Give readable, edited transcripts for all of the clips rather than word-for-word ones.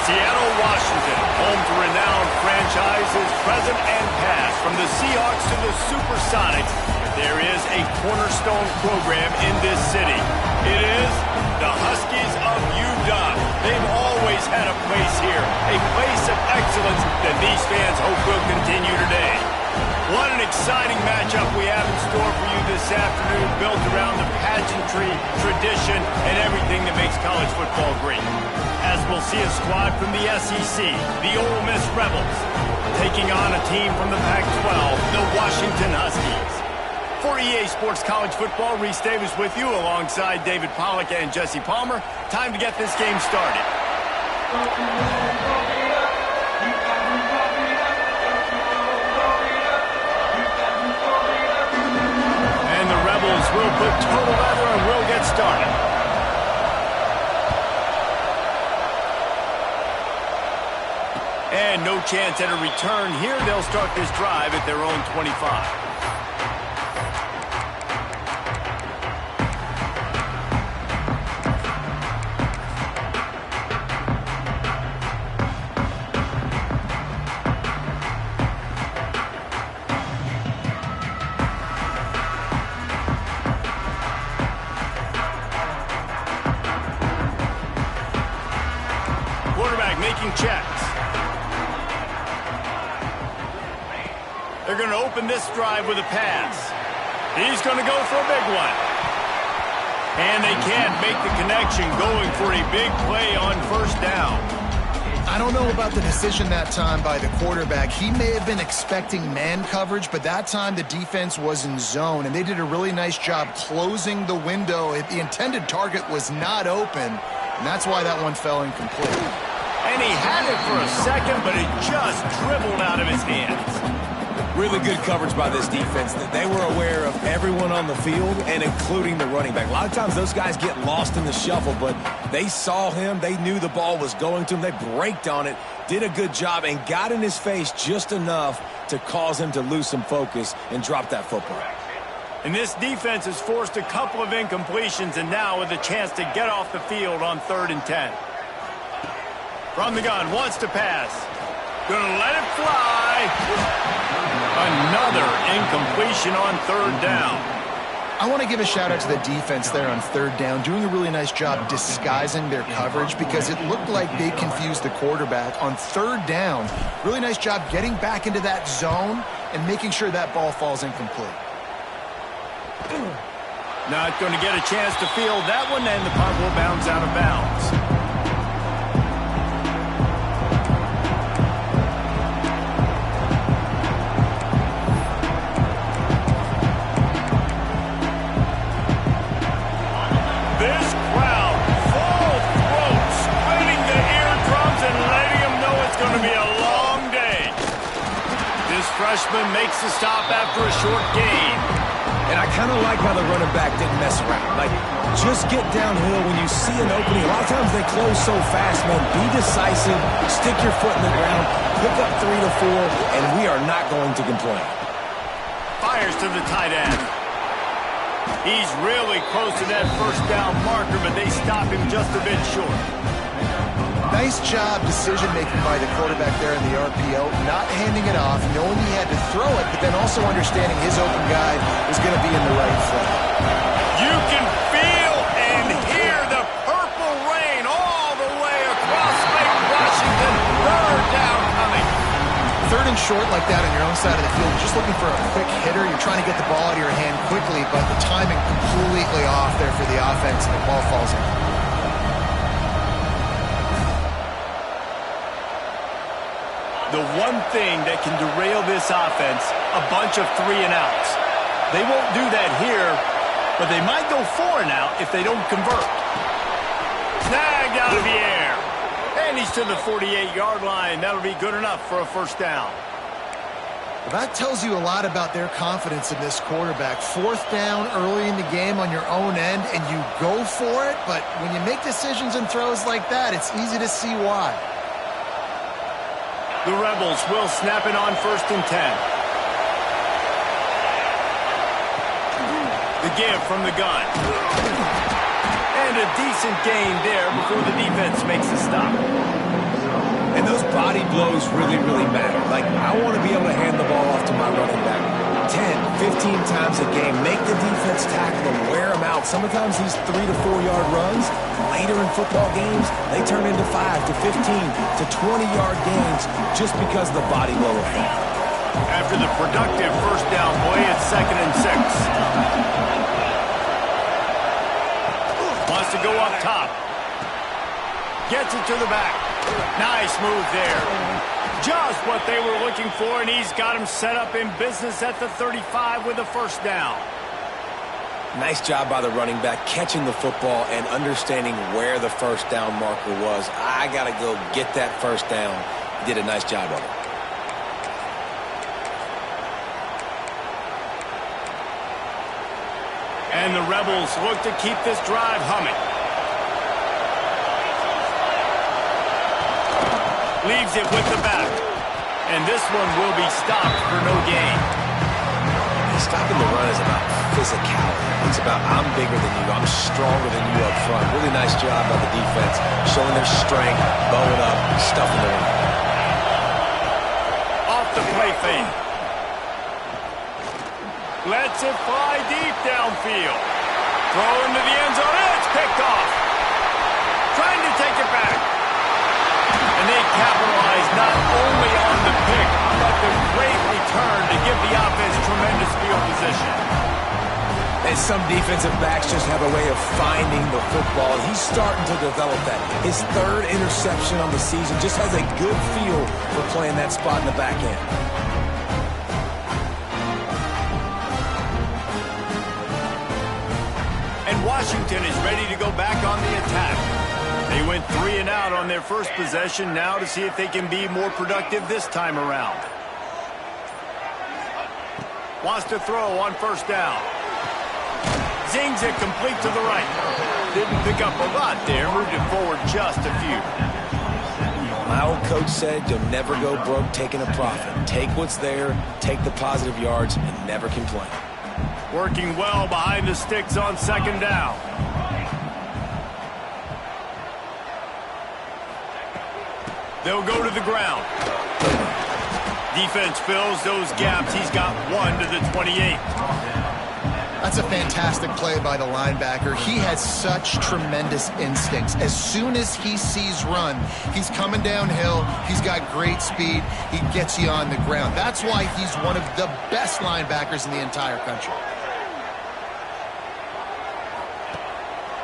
Seattle, Washington, home to renowned franchises present and past. From the Seahawks to the Supersonics, there is a cornerstone program in this city. It is the Huskies of UW. They've always had a place here, a place of excellence that these fans hope will continue today. What an exciting matchup we have in store for you this afternoon, built around the pageantry, tradition, and everything that makes college football great. As we'll see a squad from the SEC, the Ole Miss Rebels, taking on a team from the Pac-12, the Washington Huskies. For EA Sports College Football, Reese Davis with you alongside David Pollack and Jesse Palmer. Time to get this game started. And the Rebels will put total leather and will get started. And no chance at a return here. They'll start this drive at their own 25. Quarterback making checks. They're going to open this drive with a pass. He's going to go for a big one. And they can't make the connection, going for a big play on first down. I don't know about the decision that time by the quarterback. He may have been expecting man coverage, but that time the defense was in zone, and they did a really nice job closing the window. The intended target was not open, and that's why that one fell incomplete. And he had it for a second, but it just dribbled out of his hands. Really good coverage by this defense. They were aware of everyone on the field, and including the running back. A lot of times those guys get lost in the shuffle, but they saw him. They knew the ball was going to him. They braked on it, did a good job, and got in his face just enough to cause him to lose some focus and drop that football. And this defense has forced a couple of incompletions, and now with a chance to get off the field on 3rd and 10. From the gun, wants to pass. Gonna let it fly. Another incompletion on 3rd down. I want to give a shout out to the defense there on 3rd down, doing a really nice job disguising their coverage, because it looked like they confused the quarterback on 3rd down. Really nice job getting back into that zone and making sure that ball falls incomplete. Not going to get a chance to field that one, and the punt will bounce out of bounds. Freshman makes the stop after a short gain. And I kind of like how the running back didn't mess around. Like, just get downhill when you see an opening. A lot of times they close so fast, man. Be decisive, stick your foot in the ground, pick up 3 to 4, and we are not going to complain. Fires to the tight end. He's really close to that first down marker, but they stop him just a bit short. Nice job decision-making by the quarterback there in the RPO, not handing it off, knowing he had to throw it, but then also understanding his open guy was going to be in the right foot. You can feel and hear the purple rain all the way across Lake Washington. 3rd down coming. third and short like that on your own side of the field, you're just looking for a quick hitter. You're trying to get the ball out of your hand quickly, but the timing completely off there for the offense, and the ball falls in. The one thing that can derail this offense, a bunch of 3-and-outs. They won't do that here, but they might go 4-and-out if they don't convert. Snagged out of the air. And he's to the 48-yard line. That'll be good enough for a first down. Well, that tells you a lot about their confidence in this quarterback. Fourth down early in the game on your own end, and you go for it, but when you make decisions and throws like that, it's easy to see why. The Rebels will snap it on 1st and 10. The give from the gun. And a decent gain there before the defense makes a stop. And those body blows really, really matter. Like, I want to be able to hand the ball off to my running back 10, 15 times a game. Make the defense tackle them, wear them out. Sometimes these 3 to 4 yard runs, later in football games, they turn into 5 to 15 to 20-yard gains just because of the body blow effect. After the productive first down play, it's 2nd and 6. Wants to go up top. Gets it to the back. Nice move there. Just what they were looking for, and he's got him set up in business at the 35 with a first down. Nice job by the running back, catching the football and understanding where the first down marker was. I got to go get that first down. He did a nice job of it. And the Rebels look to keep this drive humming. Leaves it with the back. And this one will be stopped for no gain. Stopping the run is about physicality. It's about I'm bigger than you, I'm stronger than you up front. Really nice job by the defense, showing their strength, bowing up, stuffing the run. Off the play fake. Lets it fly deep downfield. Throw into the end zone. It's picked off. Trying to take it back. And they capitalize not only on the pick, but the great return to give the offense tremendous field position. And some defensive backs just have a way of finding the football. He's starting to develop that. His 3rd interception on the season just has a good feel for playing that spot in the back end. Washington is ready to go back on the attack. They went 3-and-out on their first possession, now to see if they can be more productive this time around. Wants to throw on first down. Zings it complete to the right. Didn't pick up a lot there, moved it forward just a few. My old coach said you'll never go broke taking a profit. Take what's there, take the positive yards, and never complain. Working well behind the sticks on 2nd down. They'll go to the ground. Defense fills those gaps. He's got 1 to the 28. That's a fantastic play by the linebacker. He has such tremendous instincts. As soon as he sees run, he's coming downhill. He's got great speed. He gets you on the ground. That's why he's one of the best linebackers in the entire country.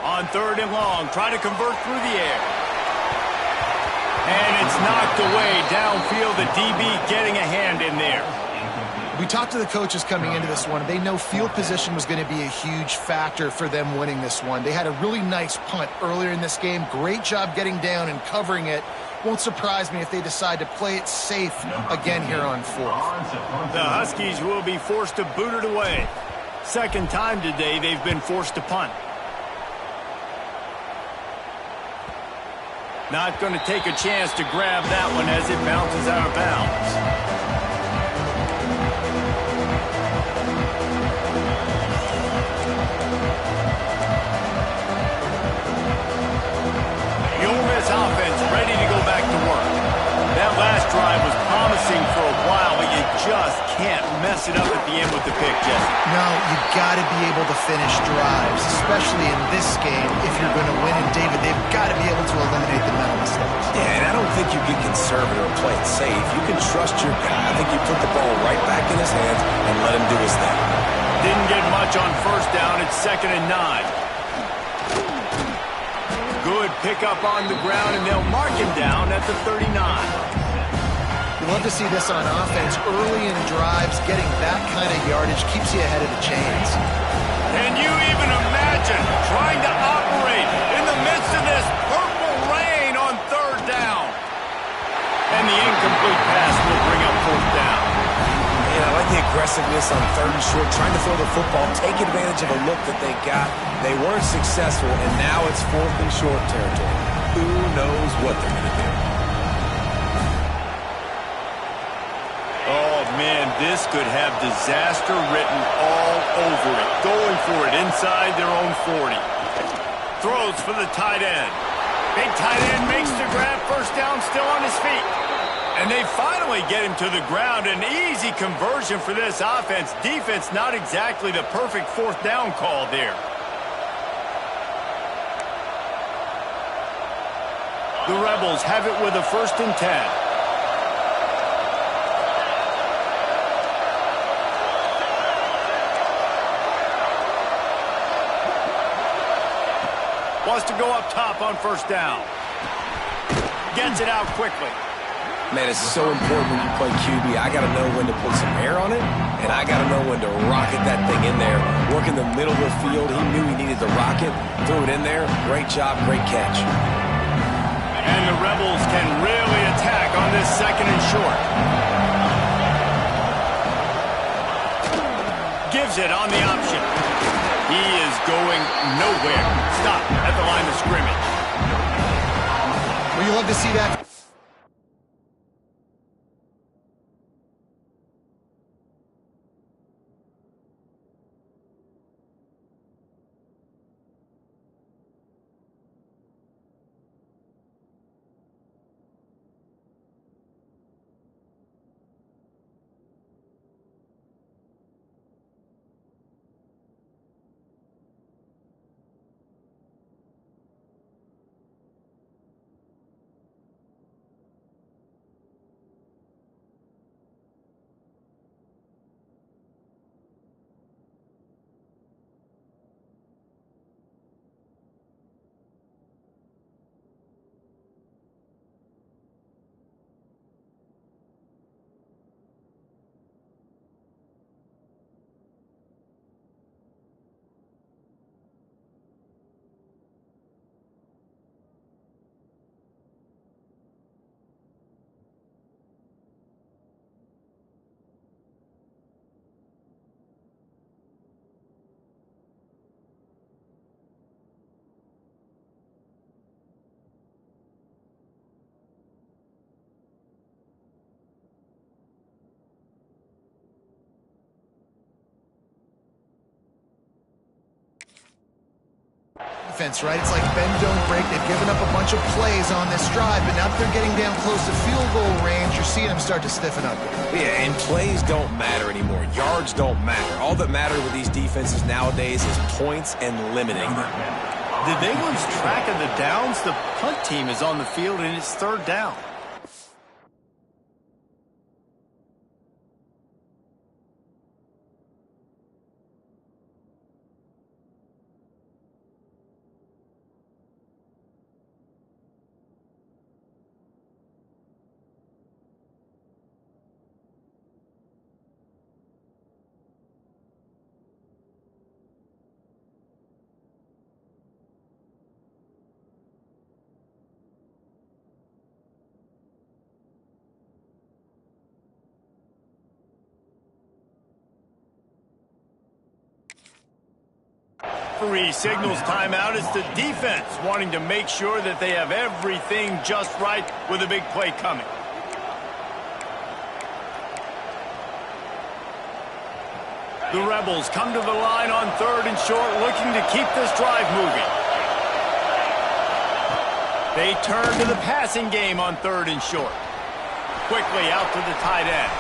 On 3rd and long, try to convert through the air. And it's knocked away downfield. The DB getting a hand in there. We talked to the coaches coming into this one. They know field position was going to be a huge factor for them winning this one. They had a really nice punt earlier in this game. Great job getting down and covering it. Won't surprise me if they decide to play it safe again here on 4th. The Huskies will be forced to boot it away. 2nd time today they've been forced to punt. Not going to take a chance to grab that one as it bounces out of bounds. Offense ready to go back to work. That last drive was promising for a while, but you just can't mess it up at the end with the pick, Jesse. No, you got to be able to finish drives, especially in this game. If you're going to win, and David, they've got to be able to eliminate the mental mistakes. Yeah, and I don't think you get conservative or play it safe. You can trust your guy. I think you put the ball right back in his hands and let him do his thing. Didn't get much on first down. It's 2nd and 9. Good pickup on the ground, and they'll mark him down at the 39. You love to see this on offense. Early in drives, getting that kind of yardage keeps you ahead of the chains. Can you even imagine trying to operate in the midst of this purple rain on 3rd down? And the incomplete pass will bring up 4th down. Yeah, I like the aggressiveness on 3rd and short, trying to throw the football, take advantage of a look that they got. They weren't successful, and now it's 4th and short territory. Who knows what they're going to do? Oh, man, this could have disaster written all over it. Going for it inside their own 40. Throws for the tight end. Big tight end makes the grab. First down, still on his feet. And they finally get him to the ground. An easy conversion for this offense. Defense, not exactly the perfect 4th down call there. The Rebels have it with a 1st and 10. Wants to go up top on 1st down. Gets it out quickly. Man, it's so important when you play QB. I got to know when to put some air on it, and I got to know when to rocket that thing in there. Work in the middle of the field. He knew he needed to rock it. Threw it in there. Great job, great catch. And the Rebels can really attack on this 2nd and short. Gives it on the option. He is going nowhere. Stop at the line of scrimmage. Well, you love to see that. Defense, right? It's like bend, don't break. They've given up a bunch of plays on this drive, but now that they're getting down close to field goal range, you're seeing them start to stiffen up. Yeah, and plays don't matter anymore. Yards don't matter. All that matters with these defenses nowadays is points and limiting them. Did they lose track of the downs? The punt team is on the field, and it's 3rd down. Referee signals timeout. It's the defense wanting to make sure that they have everything just right with a big play coming. The Rebels come to the line on 3rd and short, looking to keep this drive moving. They turn to the passing game on 3rd and short. Quickly out to the tight end.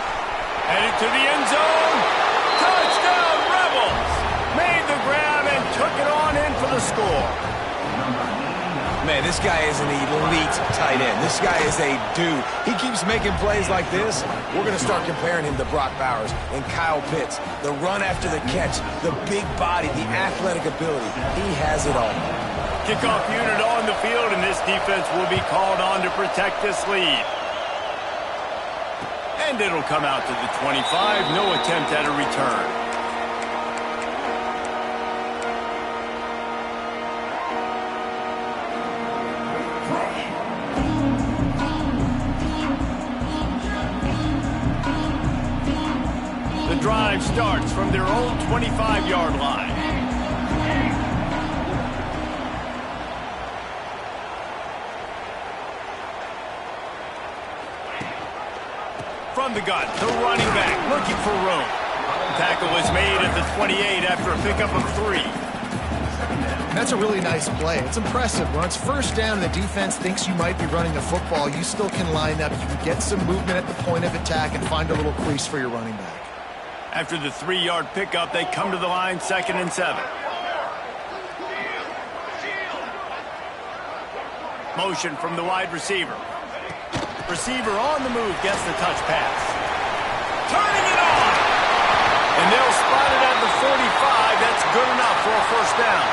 Headed to the end zone. score. Man, this guy is an elite tight end. This guy is a dude. He keeps making plays like this. We're going to start comparing him to Brock Bowers and Kyle Pitts. The run after the catch, the big body, the athletic ability. He has it all. Kickoff unit on the field, and this defense will be called on to protect this lead. And it'll come out to the 25. No attempt at a return. The drive starts from their own 25-yard line. From the gun, the running back looking for room. Tackle is made at the 28 after a pickup of 3. That's a really nice play. It's impressive. When it's first down and the defense thinks you might be running the football, you still can line up. You can get some movement at the point of attack and find a little crease for your running back. After the 3-yard pickup, they come to the line, 2nd and 7. Motion from the wide receiver. Receiver on the move, gets the touch pass. Turning it on! And they'll spot it at the 45. That's good enough for a first down.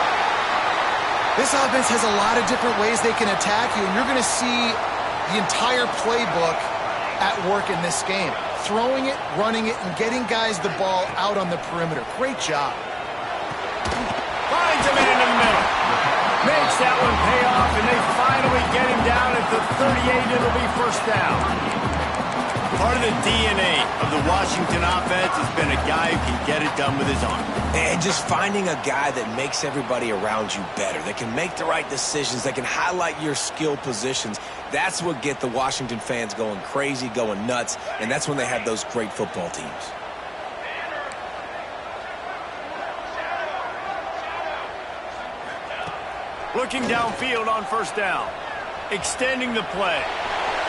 This offense has a lot of different ways they can attack you, and you're going to see the entire playbook at work in this game. Throwing it, running it, and getting guys the ball out on the perimeter. Great job. Finds a man in the middle. Makes that one pay off, and they finally get him down at the 38. It'll be first down. Part of the DNA of the Washington offense has been a guy who can get it done with his arm. And just finding a guy that makes everybody around you better, that can make the right decisions, that can highlight your skill positions. That's what gets the Washington fans going crazy, going nuts, and that's when they have those great football teams. Looking downfield on first down. Extending the play.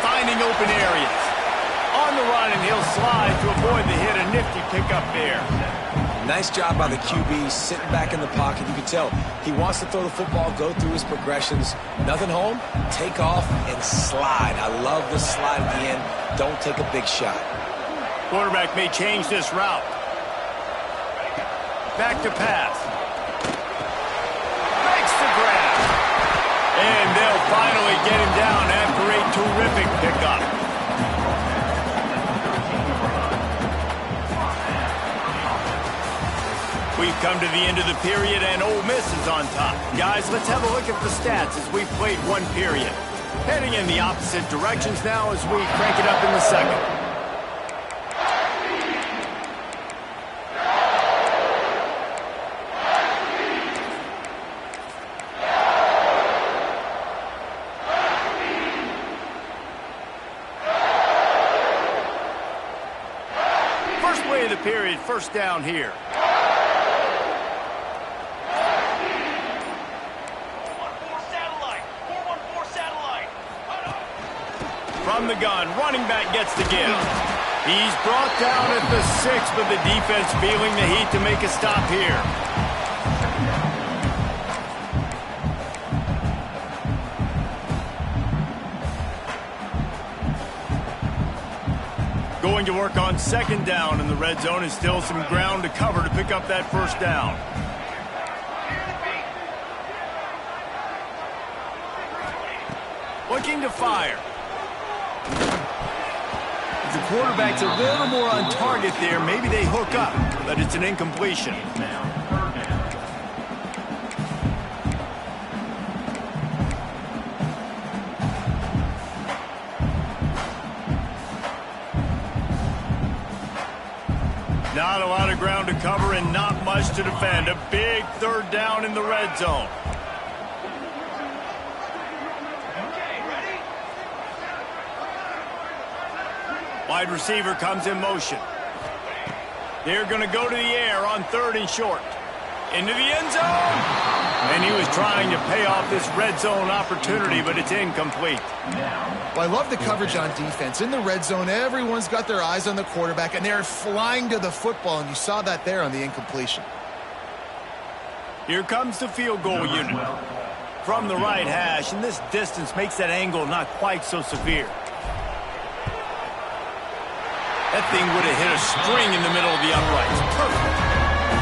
Finding open areas. On the run, and he'll slide to avoid the hit. A nifty pickup there. Nice job by the QB, sitting back in the pocket. You can tell he wants to throw the football, go through his progressions. Nothing home, take off and slide. I love the slide at the end. Don't take a big shot. Quarterback may change this route. Back to pass. Makes the grab. And they'll finally get him down after a terrific pickup. We've come to the end of the period, and Ole Miss is on top. Guys, let's have a look at the stats as we've played one period. Heading in the opposite directions now as we crank it up in the second. First play of the period, first down here. From the gun, running back gets the give. He's brought down at the 6, but the defense feeling the heat to make a stop here. Going to work on second down in the red zone, and still some ground to cover to pick up that first down. Looking to fire. If the quarterback's a little more on target there, maybe they hook up, but it's an incompletion. Not a lot of ground to cover and not much to defend. A big third down in the red zone. Wide receiver comes in motion. They're going to go to the air on 3rd and short. Into the end zone. And he was trying to pay off this red zone opportunity, but it's incomplete. Well, I love the coverage on defense. In the red zone, everyone's got their eyes on the quarterback, and they're flying to the football, and you saw that there on the incompletion. Here comes the field goal unit. From the right hash, and this distance makes that angle not quite so severe. That thing would have hit a string in the middle of the uprights. Perfect.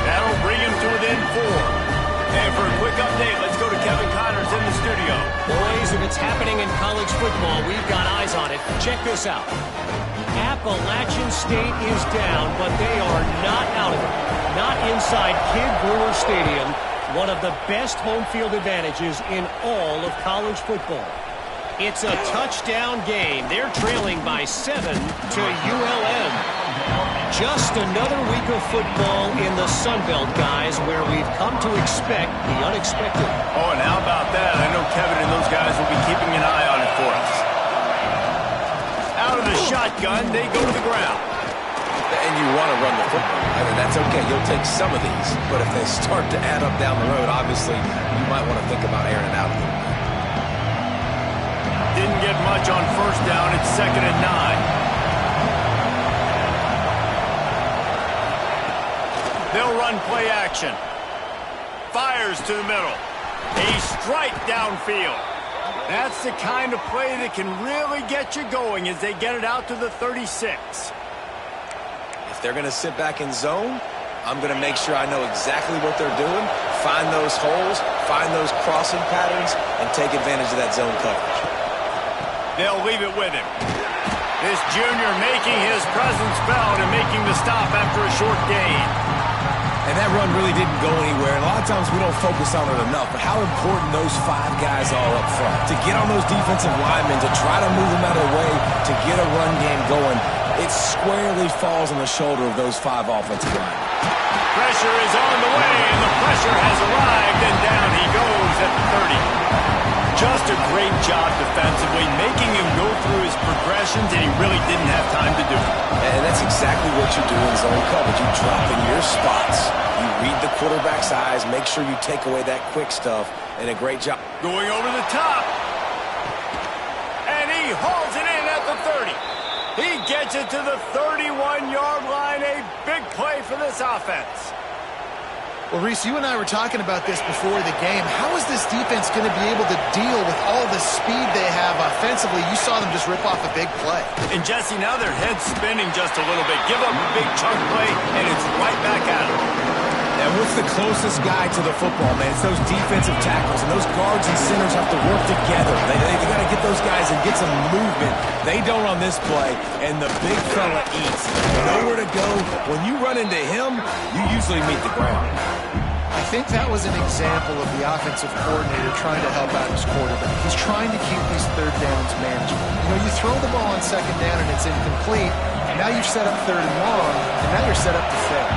That'll bring him to within 4. And for a quick update, let's go to Kevin Connors in the studio. Boys, if it's happening in college football, we've got eyes on it. Check this out. Appalachian State is down, but they are not out of it. Not inside Kid Brewer Stadium, one of the best home field advantages in all of college football. It's a touchdown game. They're trailing by 7 to ULM. Just another week of football in the Sun Belt, guys, where we've come to expect the unexpected. Oh, and how about that? I know Kevin and those guys will be keeping an eye on it for us. Out of the shotgun, they go to the ground. And you want to run the football. I mean, that's okay. You'll take some of these. But if they start to add up down the road, obviously, you might want to think about airing it out a little bit. Didn't get much on first down. It's 2nd and 9. They'll run play action. Fires to the middle. A strike downfield. That's the kind of play that can really get you going as they get it out to the 36. If they're going to sit back in zone, I'm going to make sure I know exactly what they're doing, find those holes, find those crossing patterns, and take advantage of that zone coverage. They'll leave it with him. This junior making his presence felt and making the stop after a short gain. And that run really didn't go anywhere. And a lot of times we don't focus on it enough, but how important those 5 guys are up front. To get on those defensive linemen, to try to move them out of the way, to get a run game going, it squarely falls on the shoulder of those 5 offensive linemen. Pressure is on the way, and the pressure has arrived, and down he goes at the 30. Just a great job defensively, making him go through his progressions, and he really didn't have time to do it. And that's exactly what you do in zone coverage. You drop in your spots. You read the quarterback's eyes, make sure you take away that quick stuff, and a great job. Going over the top. And he hauls it in at the 30. He gets it to the 31-yard line. A big play for this offense. Well, Reese, you and I were talking about this before the game. How is this defense going to be able to deal with all the speed they have offensively? You saw them just rip off a big play. And, Jesse, now their head's spinning just a little bit. Give up a big chunk play, and it's right back at them. And what's the closest guy to the football, man? It's those defensive tackles, and those guards and centers have to work together. They got to get those guys and get some movement. They don't on this play, and the big fella eats. Nowhere to go. When you run into him, you usually meet the ground. I think that was an example of the offensive coordinator trying to help out his quarterback. He's trying to keep these third downs manageable. You know, you throw the ball on 2nd down and it's incomplete, and now you've set up 3rd and long, and now you're set up to fail.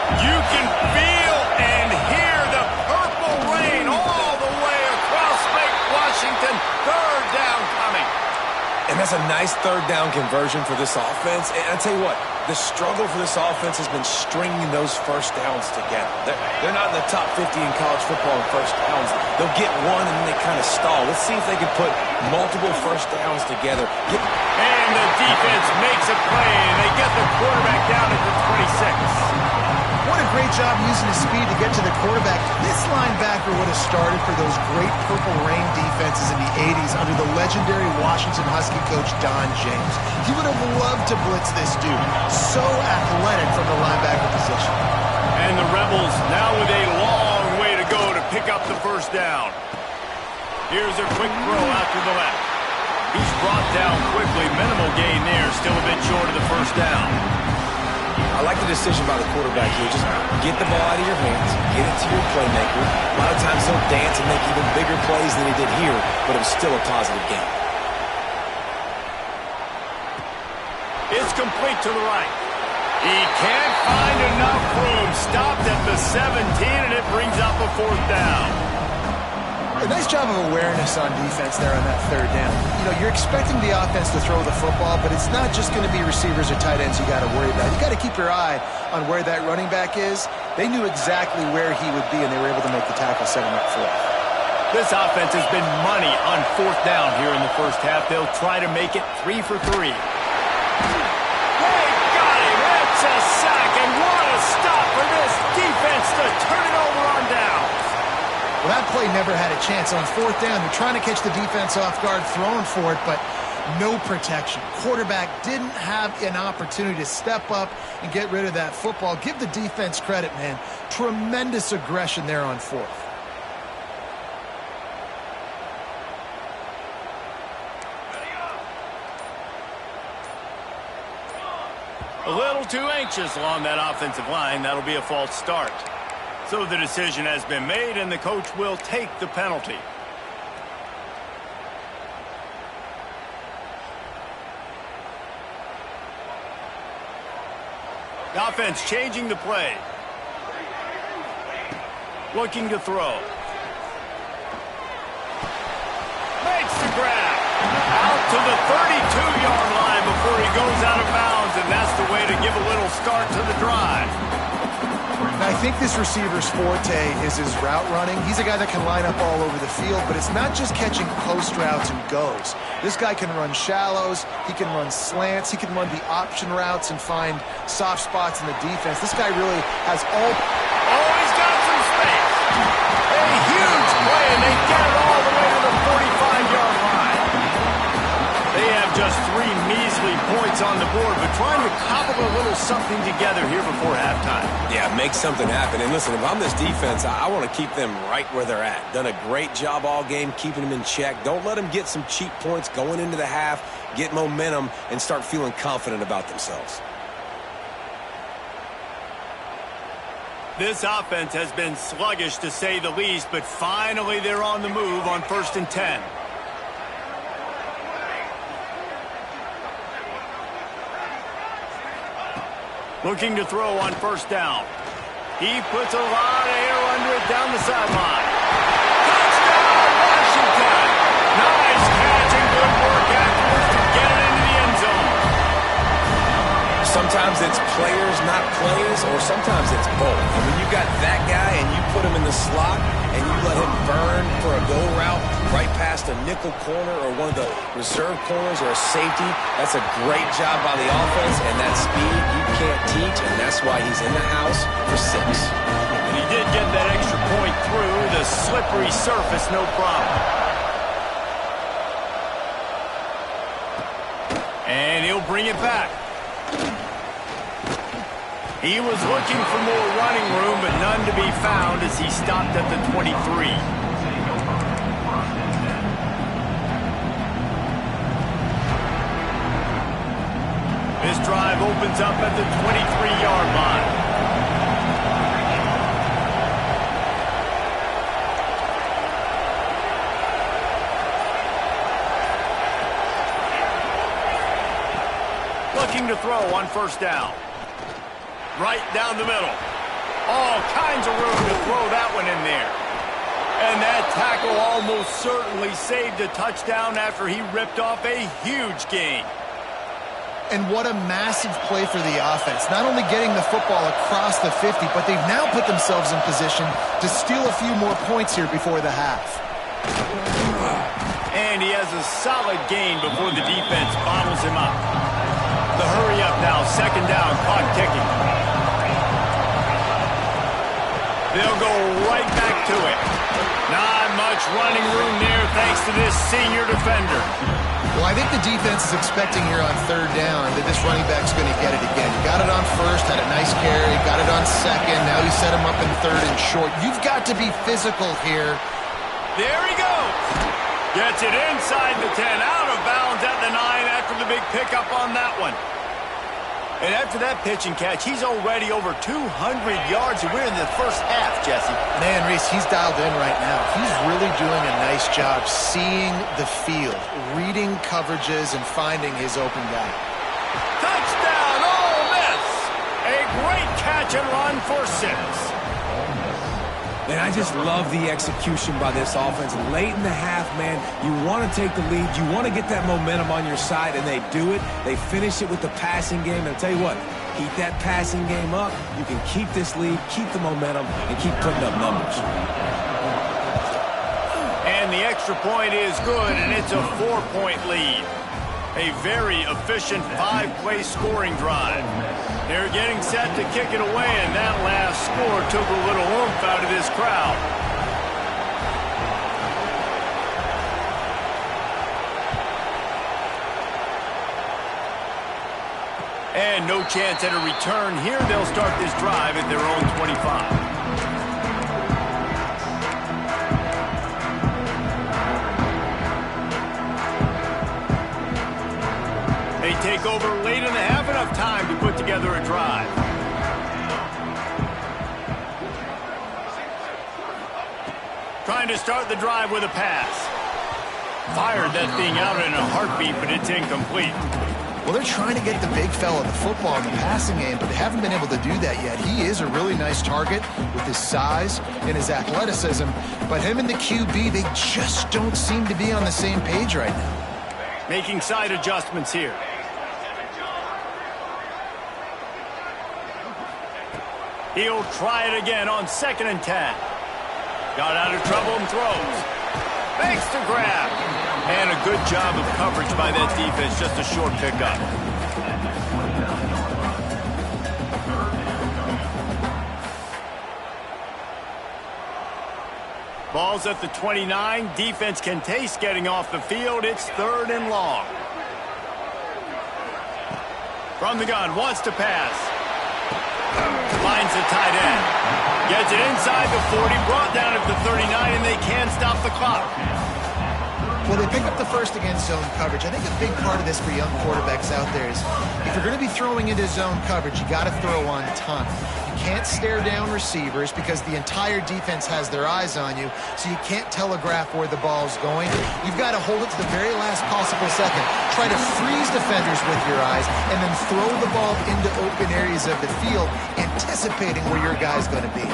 You can feel and hear the purple rain all the way across Lake Washington. 3rd down coming. And that's a nice 3rd down conversion for this offense. And I tell you what, the struggle for this offense has been stringing those first downs together. They're not in the top 50 in college football in first downs. They'll get one and then they kind of stall. Let's see if they can put multiple first downs together. And the defense makes a play, and they get the quarterback down at the 26. What a great job using his speed to get to the quarterback. This linebacker would have started for those great Purple Rain defenses in the 80s under the legendary Washington Husky coach Don James. He would have loved to blitz this dude. So athletic from the linebacker position. And the Rebels now with a long way to go to pick up the first down. Here's a quick throw out to the left. He's brought down quickly. Minimal gain there. Still a bit short of the first down. I like the decision by the quarterback here. Just get the ball out of your hands, get it to your playmaker. A lot of times he'll dance and make even bigger plays than he did here, but it was still a positive game. It's complete to the right. He can't find enough room. Stopped at the 17, and it brings up a 4th down. A nice job of awareness on defense there on that 3rd down. You know, you're expecting the offense to throw the football, but it's not just going to be receivers or tight ends you got to worry about. You got to keep your eye on where that running back is. They knew exactly where he would be, and they were able to make the tackle, set him up for it. This offense has been money on 4th down here in the first half. They'll try to make it 3 for 3. They got him. It's a sack, and what a stop for this defense to turn it over on down. play never had a chance. On fourth down, they're trying to catch the defense off guard, throwing for it, but no protection. Quarterback didn't have an opportunity to step up and get rid of that football. Give the defense credit, man. Tremendous aggression there on fourth. A little too anxious along that offensive line. That'll be a false start. So the decision has been made, and the coach will take the penalty. The offense changing the play. Looking to throw. Makes the grab. Out to the 32-yard line before he goes out of bounds, and that's the way to give a little start to the drive. I think this receiver's forte is his route running. He's a guy that can line up all over the field, but it's not just catching post routes and goes. This guy can run shallows, he can run slants, he can run the option routes and find soft spots in the defense. This guy really has all... Oh, he's got some space. A huge play, and they get it all the way to the 45-yard line. They have just 3 measly points on the board, but trying to cobble a little something together here before halftime. Yeah, make something happen. And listen, if I'm this defense, I want to keep them right where they're at. Done a great job all game keeping them in check. Don't let them get some cheap points going into the half, get momentum, and start feeling confident about themselves. This offense has been sluggish to say the least, but finally they're on the move on 1st and 10. Looking to throw on 1st down. He puts a lot of air under it down the sideline. Touchdown, Washington! Nice catch and good work afterwards to get it into the end zone. Sometimes it's players, not plays, or sometimes it's both. And when you got that guy and you put him in the slot and you let him burn for a go route right past a nickel corner or one of the reserve corners or a safety, that's a great job by the offense, and that speed you can't teach, and that's why he's in the house for 6. And he did get that extra point through the slippery surface, no problem. And he'll bring it back. He was looking for more running room, but none to be found as he stopped at the 23. This drive opens up at the 23-yard line. Looking to throw on 1st down. Right down the middle. All kinds of room to throw that one in there. And that tackle almost certainly saved a touchdown after he ripped off a huge gain. And what a massive play for the offense. Not only getting the football across the 50, but they've now put themselves in position to steal a few more points here before the half. And he has a solid gain before the defense bottles him up. The hurry up now, 2nd down, clock ticking. They'll go right back to it. Not much running room there thanks to this senior defender. Well, I think the defense is expecting here on 3rd down that this running back's going to get it again. He got it on 1st, had a nice carry, got it on 2nd. Now he set him up in 3rd and short. You've got to be physical here. There he goes. Gets it inside the 10, out of bounds at the 9 after the big pickup on that one. And after that pitch and catch, he's already over 200 yards, and we're in the 1st half, Jesse. Man, Reese, he's dialed in right now. He's really doing a nice job seeing the field, reading coverages, and finding his open guy. Touchdown, Ole Miss! A great catch and run for 6. And I just love the execution by this offense. Late in the half, man, you want to take the lead. You want to get that momentum on your side, and they do it. They finish it with the passing game. And I'll tell you what, keep that passing game up. You can keep this lead, keep the momentum, and keep putting up numbers. And the extra point is good, and it's a 4-point lead. A very efficient 5-play scoring drive. They're getting set to kick it away, and that last score took a little oomph out of this crowd. And no chance at a return here. They'll start this drive at their own 25. They take over late in the half, enough time to put together a drive. Trying to start the drive with a pass. Fired that thing out in a heartbeat, but it's incomplete. Well, they're trying to get the big fella the football in the passing game, but they haven't been able to do that yet. He is a really nice target with his size and his athleticism, but him and the QB, they just don't seem to be on the same page right now. Making side adjustments here. He'll try it again on 2nd and 10. Got out of trouble and throws. Makes the grab. And a good job of coverage by that defense. Just a short pickup. Ball's at the 29. Defense can taste getting off the field. It's 3rd and long. From the gun, wants to pass. Finds the tight end. Gets it inside the 40, brought down at the 39, and they can't stop the clock. Well, they pick up the first against zone coverage. I think a big part of this for young quarterbacks out there is if you're going to be throwing into zone coverage, you got to throw on time. You can't stare down receivers because the entire defense has their eyes on you, so you can't telegraph where the ball's going. You've got to hold it to the very last possible second. Try to freeze defenders with your eyes and then throw the ball into open areas of the field, anticipating where your guy's going to be.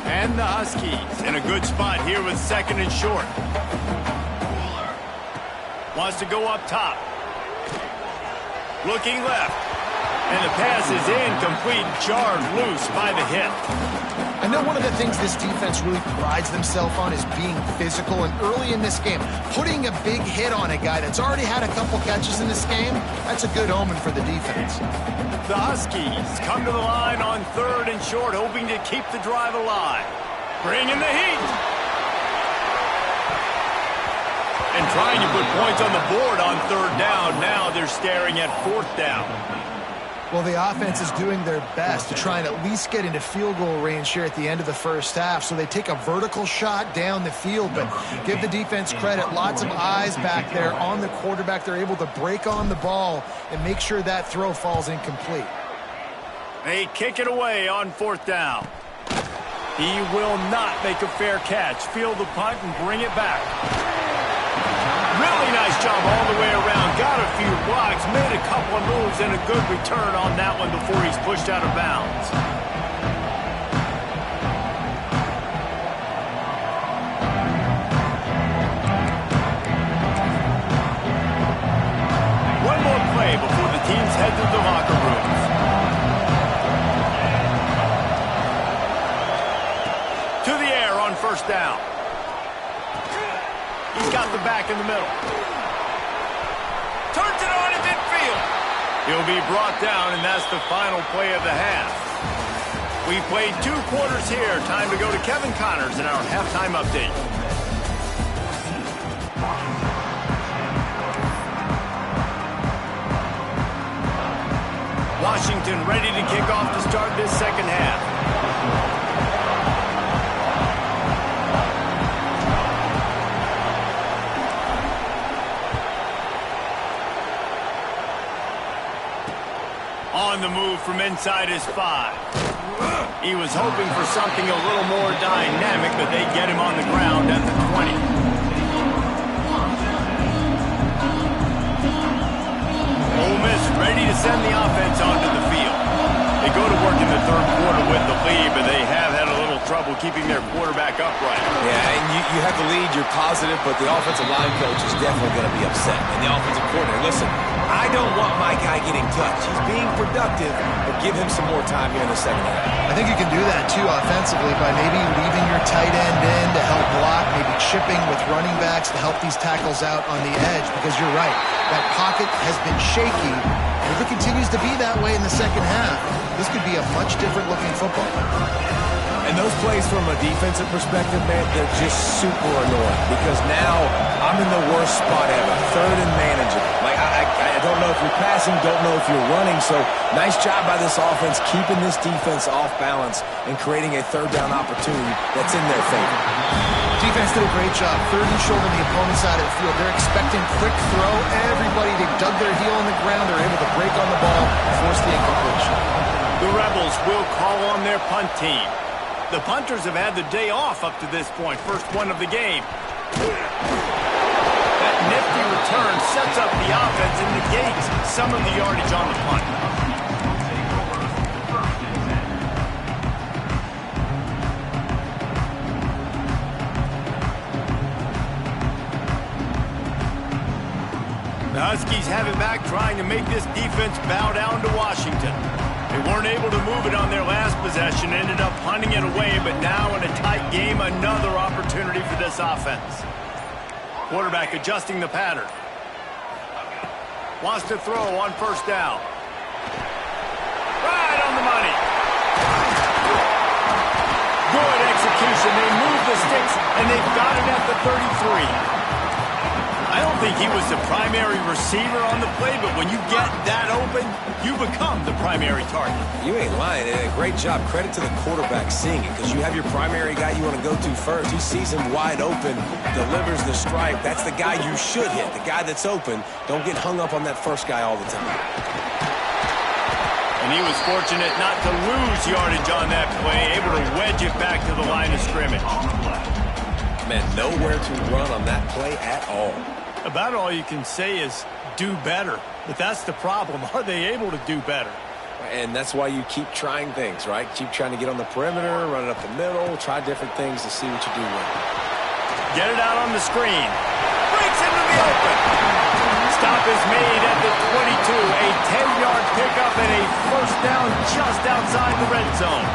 And the Huskies in a good spot here with 2nd and short. Wants to go up top. Looking left. And the pass is incomplete, jarred loose by the hip. I know one of the things this defense really prides themselves on is being physical, and early in this game, putting a big hit on a guy that's already had a couple catches in this game, that's a good omen for the defense. The Huskies come to the line on 3rd and short, hoping to keep the drive alive. Bring in the heat. And trying to put points on the board on 3rd down. Now they're staring at 4th down. Well, the offense is doing their best to try and at least get into field goal range here at the end of the first half. So they take a vertical shot down the field, but give the defense credit. Lots of eyes back there on the quarterback. They're able to break on the ball and make sure that throw falls incomplete. They kick it away on 4th down. He will not make a fair catch. Field the punt and bring it back. Really nice job all the way around. Got a few blocks, made a couple of moves, and a good return on that one before he's pushed out of bounds. One more play before the teams head to the locker rooms. To the air on 1st down. He's got the back in the middle. Turns it on in midfield. He'll be brought down, and that's the final play of the half. We played 2 quarters here. Time to go to Kevin Connors in our halftime update. Washington ready to kick off to start this 2nd half. On the move from inside his 5. He was hoping for something a little more dynamic, but they get him on the ground at the 20. Ole Miss ready to send the offense onto the field. They go to work in the 3rd quarter with the lead, but they have had a little trouble keeping their quarterback upright. Yeah, and you have the lead, you're positive, but the offensive line coach is definitely going to be upset. And the offensive coordinator, listen, I don't want my guy getting touched. He's being productive, but give him some more time here in the 2nd half. I think you can do that, too, offensively by maybe leaving your tight end in to help block, maybe chipping with running backs to help these tackles out on the edge, because you're right. That pocket has been shaky, and if it continues to be that way in the 2nd half, this could be a much different-looking football. And those plays from a defensive perspective, man, they're just super annoying because now I'm in the worst spot ever. Third and manageable. Like, I don't know if you're passing, don't know if you're running. So nice job by this offense keeping this defense off balance and creating a third down opportunity that's in their favor. Defense did a great job. Third and short on the opponent's side of the field. They're expecting quick throw. Everybody, they dug their heel on the ground. They're able to break on the ball, force the incompletion. The Rebels will call on their punt team. The punters have had the day off up to this point. First one of the game. That nifty return sets up the offense and negates some of the yardage on the punt. The Huskies have it back, trying to make this defense bow down to Washington. They weren't able to move it on their last possession, ended up punting it away, but now in a tight game, another opportunity for this offense. Quarterback adjusting the pattern. Wants to throw on first down. Right on the money. Good execution. They move the sticks, and they've got it at the 33. I don't think he was the primary receiver on the play, but when you get that open, you become the primary target. You ain't lying. And a great job. Credit to the quarterback seeing it, because you have your primary guy you want to go to first. He sees him wide open, delivers the strike. That's the guy you should hit, the guy that's open. Don't get hung up on that first guy all the time. And he was fortunate not to lose yardage on that play, able to wedge it back to the line of scrimmage. Man, nowhere to run on that play at all. About all you can say is do better. But that's the problem. Are they able to do better? And that's why you keep trying things, right? Keep trying to get on the perimeter, run it up the middle, try different things to see what you do well. Get it out on the screen. Breaks into the open. Stop is made at the 22. A 10-yard pickup and a first down just outside the red zone.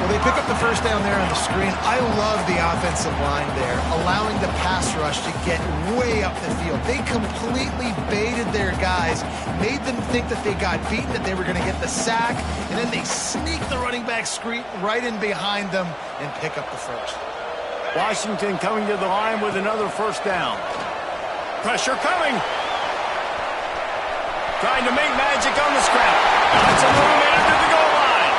Well, they pick up the first down there on the screen. I love the offensive line there, allowing the pass rush to get way up the field. They completely baited their guys, made them think that they got beaten, that they were going to get the sack, and then they sneak the running back screen right in behind them and pick up the first. Washington coming to the line with another first down. Pressure coming. Trying to make magic on the scramble. Got some room into the goal line.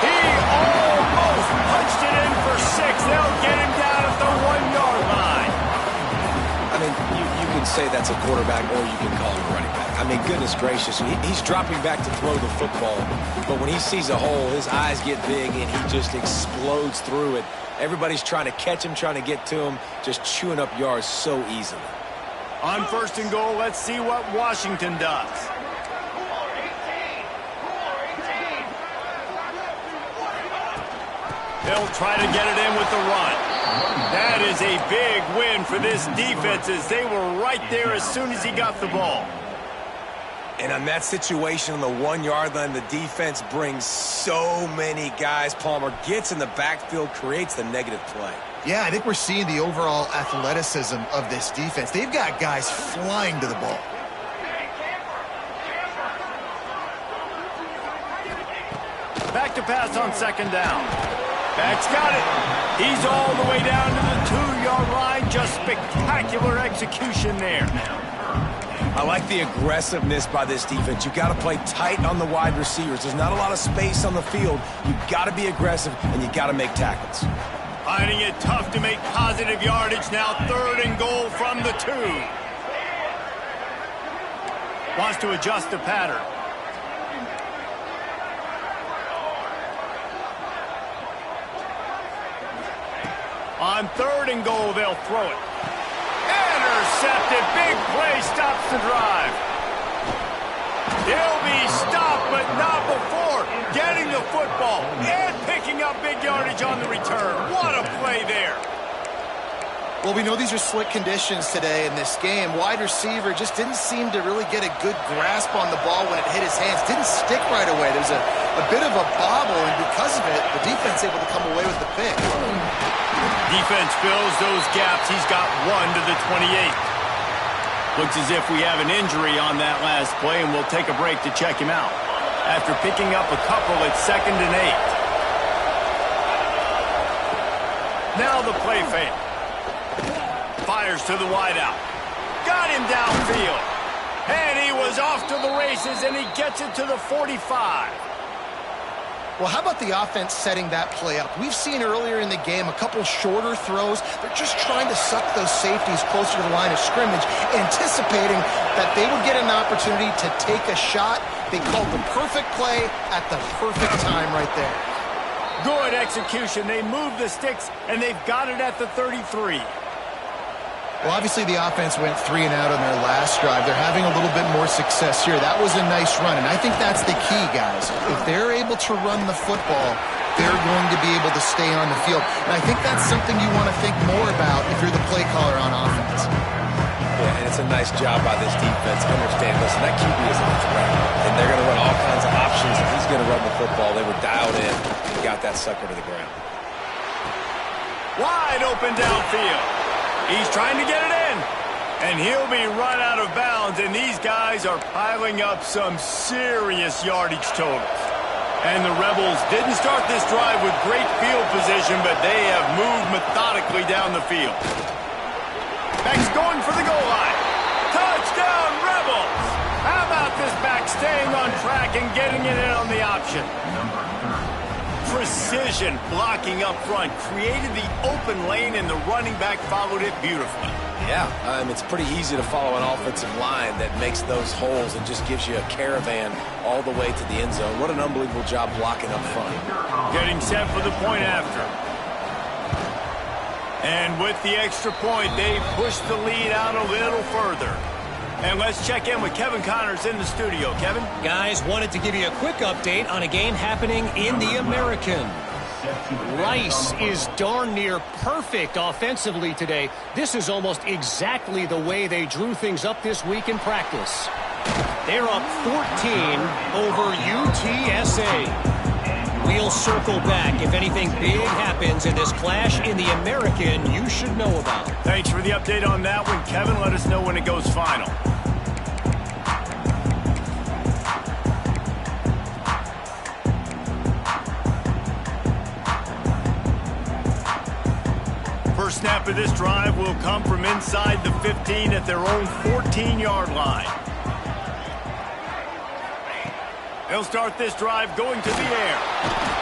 He almost punched it in for 6. They'll get him down at the 1-yard line. I mean, you can say that's a quarterback or you can call him a running back. I mean, goodness gracious, he's dropping back to throw the football. But when he sees a hole, his eyes get big and he just explodes through it. Everybody's trying to catch him, trying to get to him, just chewing up yards so easily. On first and goal, let's see what Washington does. They'll try to get it in with the run. That is a big win for this defense as they were right there as soon as he got the ball. And on that situation on the 1-yard line, the defense brings so many guys. Palmer gets in the backfield, creates the negative play. Yeah, I think we're seeing the overall athleticism of this defense. They've got guys flying to the ball. Back to pass on second down. Back's got it. He's all the way down to the 2-yard line. Just spectacular execution there. I like the aggressiveness by this defense. You got to play tight on the wide receivers. There's not a lot of space on the field. You got to be aggressive, and you got to make tackles. Finding it tough to make positive yardage now. Third and goal from the 2. Wants to adjust the pattern. On third and goal, they'll throw it. Intercepted. Big play stops the drive. He'll be stopped, but not before getting the football and picking up big yardage on the return. What a play there. Well, we know these are slick conditions today in this game. Wide receiver just didn't seem to really get a good grasp on the ball when it hit his hands. Didn't stick right away. There's a bit of a bobble, and because of it, the defense able to come away with the pick. Defense fills those gaps. He's got 1 to the 28. Looks as if we have an injury on that last play, and we'll take a break to check him out. After picking up a couple, it's 2nd and 8. Now the play fake. Fires to the wideout. Got him downfield. And he was off to the races, and he gets it to the 45. Well, how about the offense setting that play up? We've seen earlier in the game a couple shorter throws. They're just trying to suck those safeties closer to the line of scrimmage, anticipating that they would get an opportunity to take a shot. They called the perfect play at the perfect time right there. Good execution. They move the sticks, and they've got it at the 33. Well, obviously the offense went 3 and out on their last drive. They're having a little bit more success here. That was a nice run, and I think that's the key, guys. If they're able to run the football, they're going to be able to stay on the field. And I think that's something you want to think more about if you're the play caller on offense. Yeah, and it's a nice job by this defense. Understand, listen, that QB is a threat, and they're going to run all kinds of options, and he's going to run the football. They were dialed in and got that sucker to the ground. Wide open downfield. He's trying to get it in, and he'll be run out of bounds, and these guys are piling up some serious yardage totals. And the Rebels didn't start this drive with great field position, but they have moved methodically down the field. Back's going for the goal line. Touchdown, Rebels! How about this back staying on track and getting it in on the option? Precision blocking up front created the open lane, and the running back followed it beautifully. Yeah, it's pretty easy to follow an offensive line that makes those holes and just gives you a caravan all the way to the end zone. What an unbelievable job blocking up front. Getting set for the point after. And with the extra point, they push the lead out a little further. And let's check in with Kevin Connors in the studio. Kevin? Guys, wanted to give you a quick update on a game happening in the American. Rice is darn near perfect offensively today. This is almost exactly the way they drew things up this week in practice. They're up 14 over UTSA. We'll circle back if anything big happens in this clash in the American you should know about. Thanks for the update on that one, Kevin. Let us know when it goes final. First snap of this drive will come from inside the 15 at their own 14-yard line. They'll start this drive going to the air.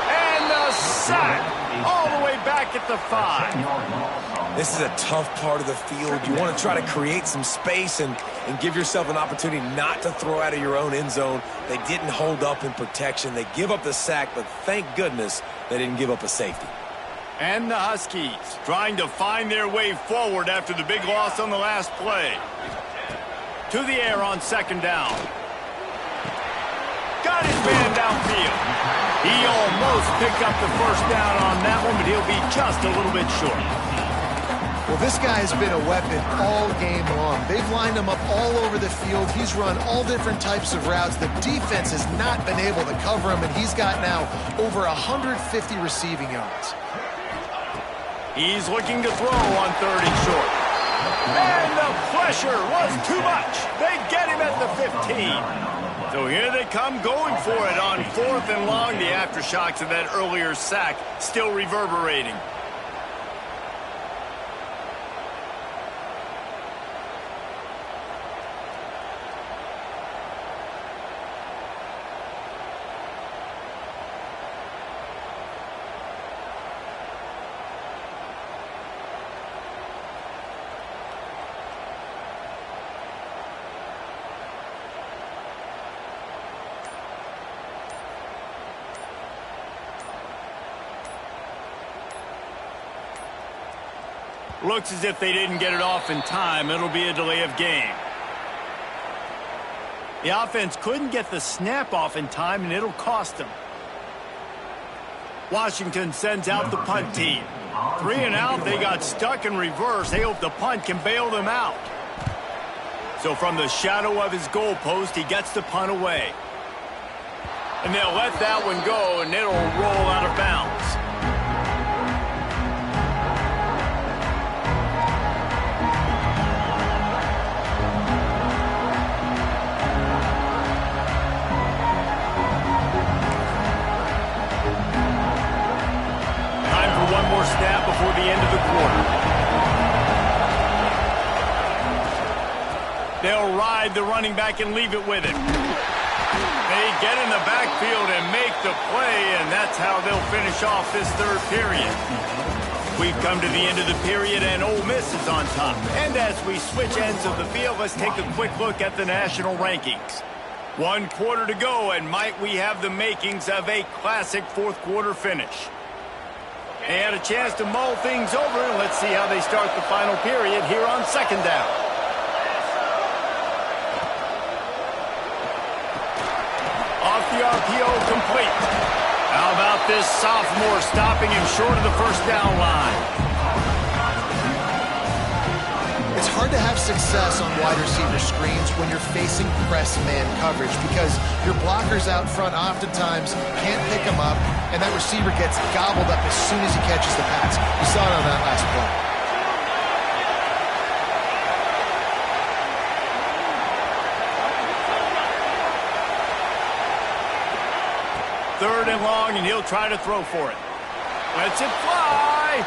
And a sack all the way back at the 5. This is a tough part of the field. You want to try to create some space and give yourself an opportunity not to throw out of your own end zone. They didn't hold up in protection. They give up the sack, but thank goodness they didn't give up a safety. And the Huskies trying to find their way forward after the big loss on the last play. To the air on second down. Got his man downfield. He almost picked up the first down on that one, but he'll be just a little bit short. Well, this guy's been a weapon all game long. They've lined him up all over the field. He's run all different types of routes. The defense has not been able to cover him, and he's got now over 150 receiving yards. He's looking to throw on third and short. And the pressure was too much. They get him at the 15. So here they come going for it on fourth and long. The aftershocks of that earlier sack still reverberating. Looks as if they didn't get it off in time. It'll be a delay of game. The offense couldn't get the snap off in time, and it'll cost them. Washington sends out the punt team. 3 and out, they got stuck in reverse. They hope the punt can bail them out. So from the shadow of his goalpost, he gets the punt away. And they'll let that one go, and it'll roll out of bounds. Snap before the end of the quarter. They'll ride the running back and leave it with him. They get in the backfield and make the play, and that's how they'll finish off this third period. We've come to the end of the period, and Ole Miss is on top. And as we switch ends of the field, let's take a quick look at the national rankings. 1 quarter to go, and might we have the makings of a classic fourth quarter finish. They had a chance to mull things over, and let's see how they start the final period here on second down. Off the RPO, complete. How about this sophomore stopping him short of the first down line? It's hard to have success on wide receiver screens when you're facing press man coverage because your blockers out front oftentimes can't pick them up, and that receiver gets gobbled up as soon as he catches the pass. You saw it on that last play. Third and long, and he'll try to throw for it. Lets it fly.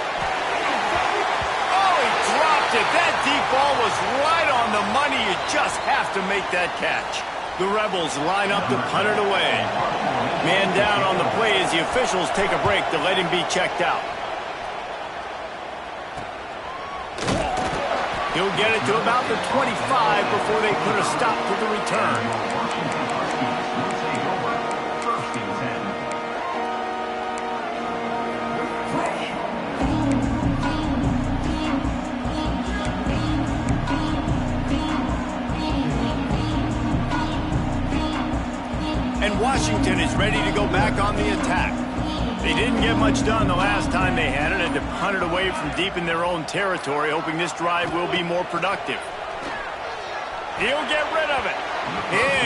Oh, he dropped it. That deep ball was right on the money. You just have to make that catch. The Rebels line up to punt it away. Man down on the play as the officials take a break to let him be checked out. He'll get it to about the 25 before they put a stop to the return. And Washington is ready to go back on the attack. They didn't get much done the last time they had it, and to punt it away from deep in their own territory, hoping this drive will be more productive. He'll get rid of it.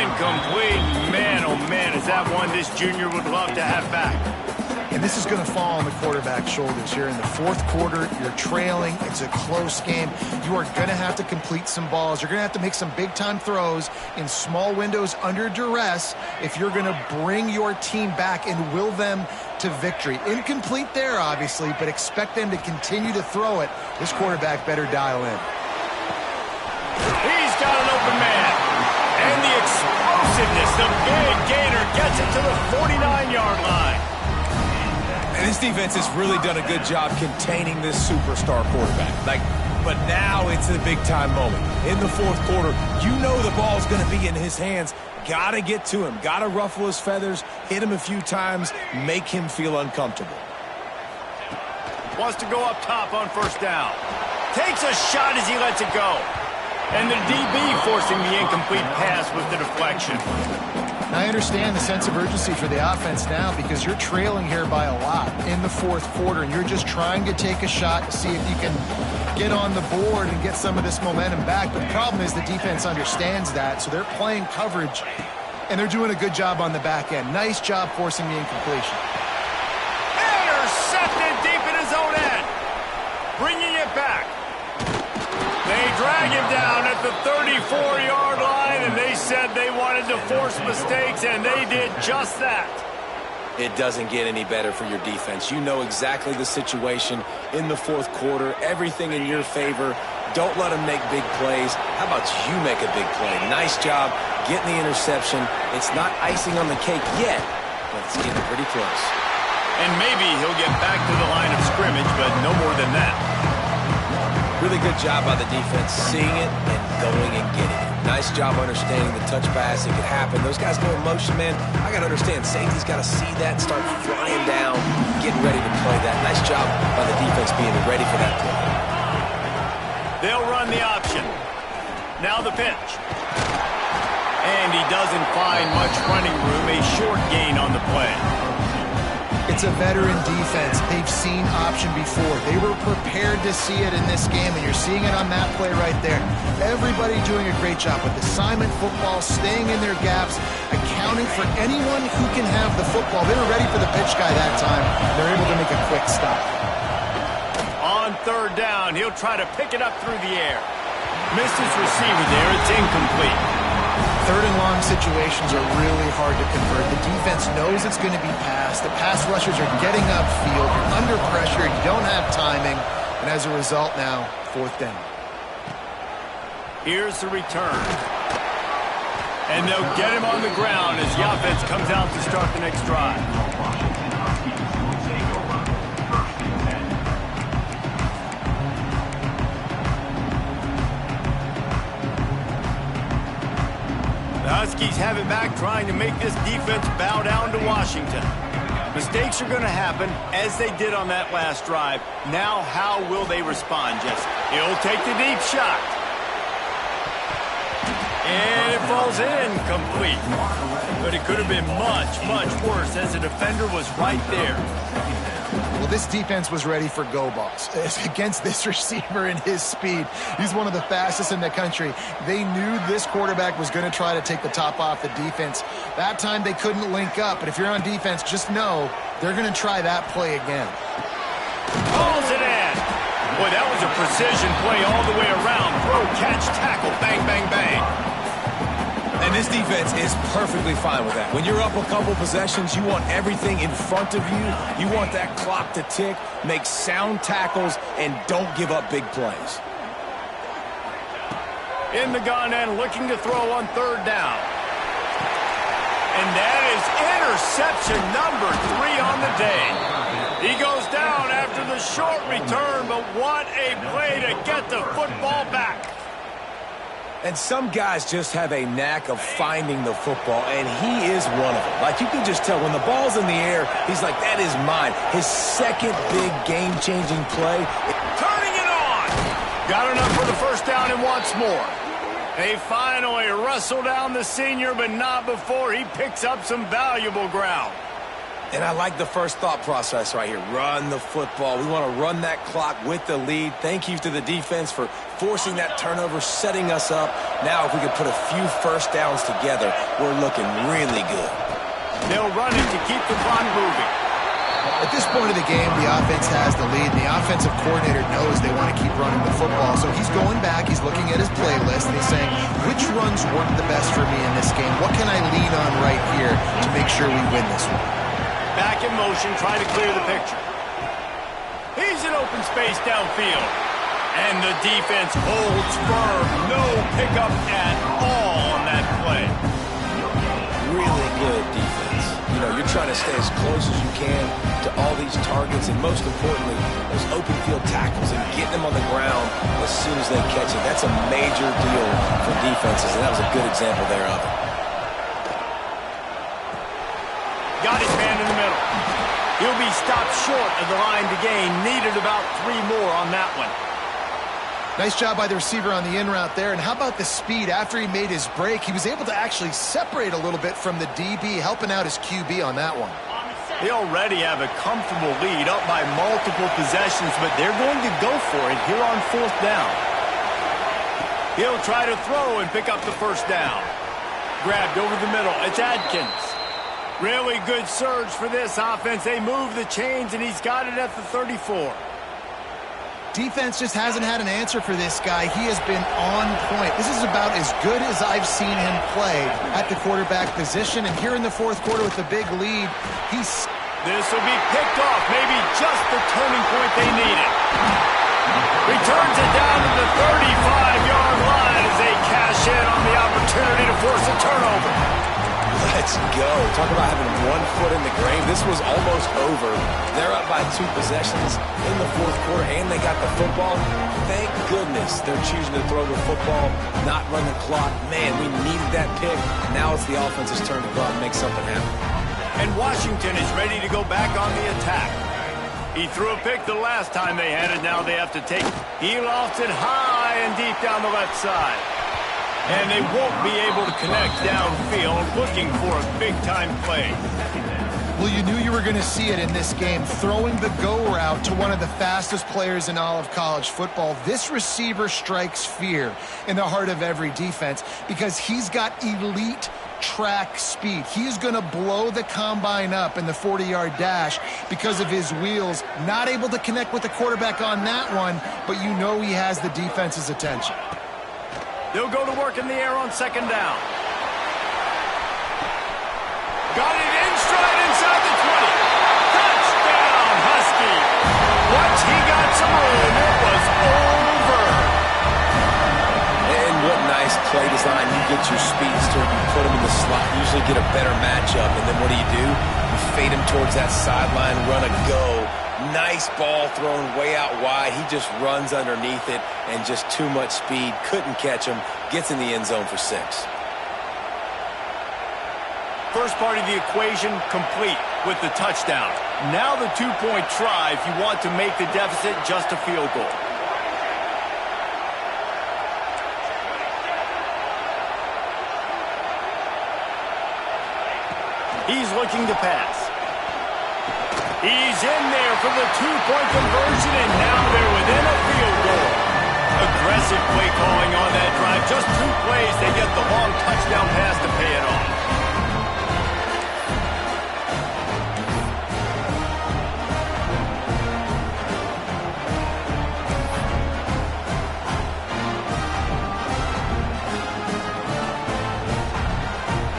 Incomplete. Man, oh man, is that one this junior would love to have back. And this is going to fall on the quarterback's shoulders here in the fourth quarter. You're trailing. It's a close game. You are going to have to complete some balls. You're going to have to make some big-time throws in small windows under duress if you're going to bring your team back and will them to victory. Incomplete there, obviously, but expect them to continue to throw it. This quarterback better dial in. He's got an open man. And the explosiveness, the big gainer gets it to the 49-yard line. And this defense has really done a good job containing this superstar quarterback. But now it's the big-time moment. In the fourth quarter, you know the ball's going to be in his hands. Got to get to him. Got to ruffle his feathers, hit him a few times, make him feel uncomfortable. Wants to go up top on first down. Takes a shot as he lets it go. And the DB forcing the incomplete pass with the deflection. I understand the sense of urgency for the offense now because you're trailing here by a lot in the fourth quarter, and you're just trying to take a shot to see if you can get on the board and get some of this momentum back. But the problem is the defense understands that, so they're playing coverage, and they're doing a good job on the back end. Nice job forcing the incompletion. Intercepted deep in his own end. Bringing it back. They drag him down at the 34-yard line, and they said they wanted to force mistakes, and they did just that. It doesn't get any better for your defense. You know exactly the situation in the fourth quarter, everything in your favor. Don't let them make big plays. How about you make a big play? Nice job getting the interception. It's not icing on the cake yet, but it's getting pretty close. And maybe he'll get back to the line of scrimmage, but no more than that. Really good job by the defense, seeing it and going and getting it. Nice job understanding the touch pass. It could happen. Those guys go in motion, man. I got to understand, safety's got to see that, start flying down, getting ready to play that. Nice job by the defense being ready for that play. They'll run the option. Now the pitch. And he doesn't find much running room. A short gain on the play. It's a veteran defense. They've seen option before. They were prepared to see it in this game, and you're seeing it on that play right there. Everybody doing a great job with assignment football, staying in their gaps, accounting for anyone who can have the football. They were ready for the pitch guy that time. They're able to make a quick stop. On third down, he'll try to pick it up through the air. Missed his receiver there. It's incomplete. Third and long situations are really hard to convert. The defense knows it's going to be passed. The pass rushers are getting upfield. You're under pressure. You don't have timing. And as a result now, 4th down. Here's the return. And they'll get him on the ground as the offense comes out to start the next drive. The Huskies have it back, trying to make this defense bow down to Washington. Mistakes are going to happen, as they did on that last drive. Now, how will they respond, Jesse? He'll take the deep shot. And it falls in, complete. But it could have been much, much worse, as the defender was right there. Well, this defense was ready for go balls against this receiver and his speed. He's one of the fastest in the country. They knew this quarterback was going to try to take the top off the defense. That time they couldn't link up, but if you're on defense, just know they're going to try that play again. Calls it in. Boy, that was a precision play all the way around. Throw, catch, tackle, bang, bang, bang. And this defense is perfectly fine with that. When you're up a couple possessions, you want everything in front of you. You want that clock to tick, make sound tackles, and don't give up big plays. In the gun and looking to throw on 3rd down. And that is interception number 3 on the day. He goes down after the short return, but what a play to get the football back. And some guys just have a knack of finding the football, and he is one of them. Like, you can just tell when the ball's in the air, he's like, that is mine. His second big game-changing play. Turning it on. Got enough for the 1st down and wants more. They finally wrestle down the senior, but not before he picks up some valuable ground. And I like the first thought process right here. Run the football. We want to run that clock with the lead. Thank you to the defense for forcing that turnover, setting us up. Now if we can put a few 1st downs together, we're looking really good. They'll run it to keep the clock moving. At this point of the game, the offense has the lead, and the offensive coordinator knows they want to keep running the football. So he's going back, he's looking at his playlist, and he's saying, which runs work the best for me in this game? What can I lean on right here to make sure we win this one? Back in motion, trying to clear the picture. He's in open space downfield. And the defense holds firm. No pickup at all on that play. Really good defense. You know, you're trying to stay as close as you can to all these targets, and most importantly, those open field tackles and getting them on the ground as soon as they catch it. That's a major deal for defenses, and that was a good example there of it. Got his man in the middle. He'll be stopped short of the line to gain. Needed about 3 more on that one. Nice job by the receiver on the in route there. And how about the speed? After he made his break, he was able to actually separate a little bit from the DB, helping out his QB on that one. They already have a comfortable lead, up by multiple possessions, but they're going to go for it here on 4th down. He'll try to throw and pick up the 1st down. Grabbed over the middle. It's Adkins. Really good surge for this offense. They move the chains, and he's got it at the 34. Defense just hasn't had an answer for this guy. He has been on point. This is about as good as I've seen him play at the quarterback position. And here in the 4th quarter with the big lead, This will be picked off. Maybe just the turning point they needed. Returns it down to the 35-yard line as they cash in on the opportunity to force a turnover. Let's go. Talk about having 1 foot in the grave. This was almost over. They're up by 2 possessions in the 4th quarter, and they got the football. Thank goodness they're choosing to throw the football, not run the clock. Man, we needed that pick. Now it's the offense's turn to go out and make something happen. And Washington is ready to go back on the attack. He threw a pick the last time they had it. Now they have to take it. He lost it high and deep down the left side. And they won't be able to connect downfield, looking for a big-time play. Well, you knew you were going to see it in this game, throwing the go route to one of the fastest players in all of college football. This receiver strikes fear in the heart of every defense because he's got elite track speed. He's going to blow the combine up in the 40-yard dash because of his wheels. Not able to connect with the quarterback on that one, but you know he has the defense's attention. They'll go to work in the air on 2nd down. Got it in play design, you get your speedster, you put him in the slot, usually get a better matchup, and then what do? You fade him towards that sideline, run a go. Nice ball thrown way out wide. He just runs underneath it, and just too much speed. Couldn't catch him. Gets in the end zone for 6. First part of the equation complete with the touchdown. Now the two-point try if you want to make the deficit just a field goal. He's looking to pass. He's in there for the two-point conversion, and now they're within a field goal. Aggressive play calling on that drive. Just 2 plays, they get the long touchdown pass to pay it off.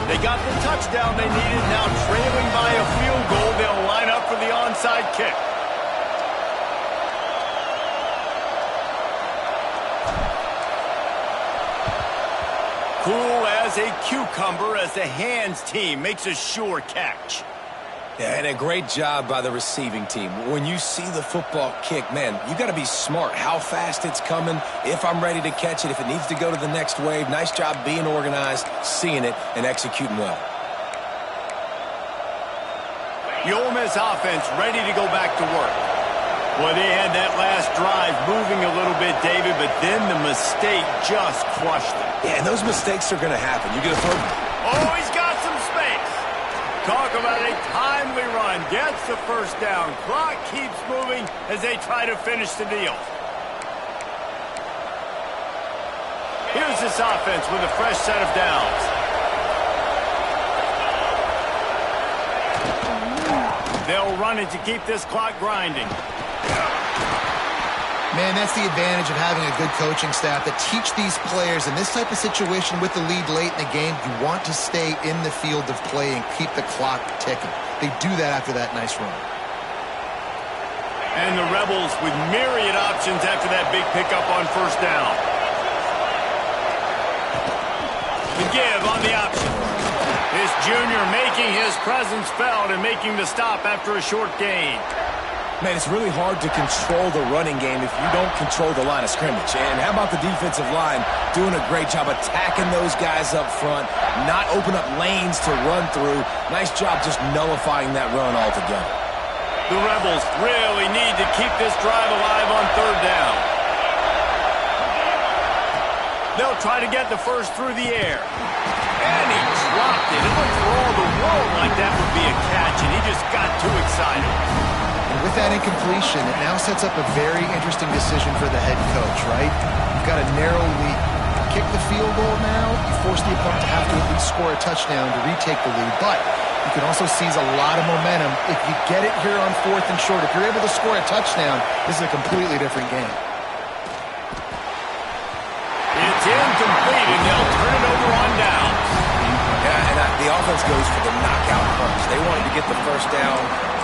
They got the touchdown they needed. Now trailing by a field goal, they'll line up for the onside kick. Cool as a cucumber as the hands team makes a sure catch. Yeah, and a great job by the receiving team. When you see the football kick, man, you got to be smart how fast it's coming, if I'm ready to catch it, if it needs to go to the next wave. Nice job being organized, seeing it, and executing well. The Ole Miss offense ready to go back to work. Well, they had that last drive moving a little bit, David, but then the mistake just crushed them. Yeah, and those mistakes are going to happen. You get a throw. Oh, he's got some space. Talk about a timely run. Gets the first down. Clock keeps moving as they try to finish the deal. Here's this offense with a fresh set of downs. They'll run it to keep this clock grinding. Man, that's the advantage of having a good coaching staff that teach these players in this type of situation with the lead late in the game. You want to stay in the field of play and keep the clock ticking. They do that after that nice run. And the Rebels with myriad options after that big pickup on first down. The give on the option. This junior making his presence felt and making the stop after a short gain. Man, it's really hard to control the running game if you don't control the line of scrimmage. And how about the defensive line doing a great job attacking those guys up front, not open up lanes to run through. Nice job just nullifying that run altogether. The Rebels really need to keep this drive alive on third down. They'll try to get the first through the air. And he dropped it. It looked for all the world like that would be a catch, and he just got too excited. And with that incompletion, it now sets up a very interesting decision for the head coach, right? You've got a narrow lead. Kick the field goal now, you force the opponent to have to at least score a touchdown to retake the lead. But you can also seize a lot of momentum if you get it here on 4th and short. If you're able to score a touchdown, this is a completely different game. It's incomplete, and they'll turn it over on downs. Yeah, and the offense goes for the knockout punch. They wanted to get the first down,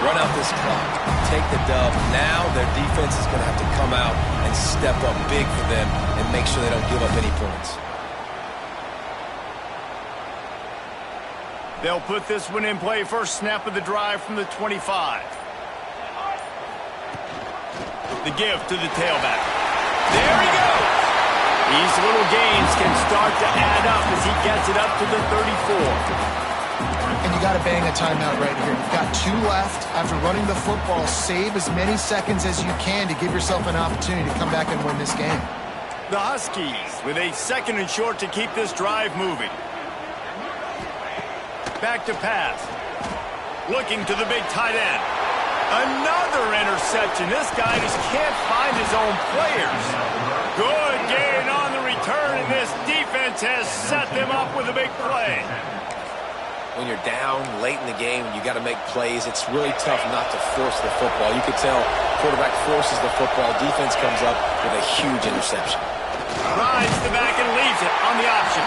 run out this clock, take the dub. Now their defense is going to have to come out and step up big for them and make sure they don't give up any points. They'll put this one in play. First snap of the drive from the 25. The give to the tailback. There he goes. These little gains can start to add up as he gets it up to the 34. And you got to bang a timeout right here. You've got 2 left. After running the football, save as many seconds as you can to give yourself an opportunity to come back and win this game. The Huskies with a 2nd and short to keep this drive moving. Back to pass. Looking to the big tight end. Another interception. This guy just can't find his own players. Good gain on the return, and this defense has set them up with a big play. When you're down late in the game and you got to make plays, it's really tough not to force the football. You could tell quarterback forces the football. Defense comes up with a huge interception. Rides the back and leaves it on the option.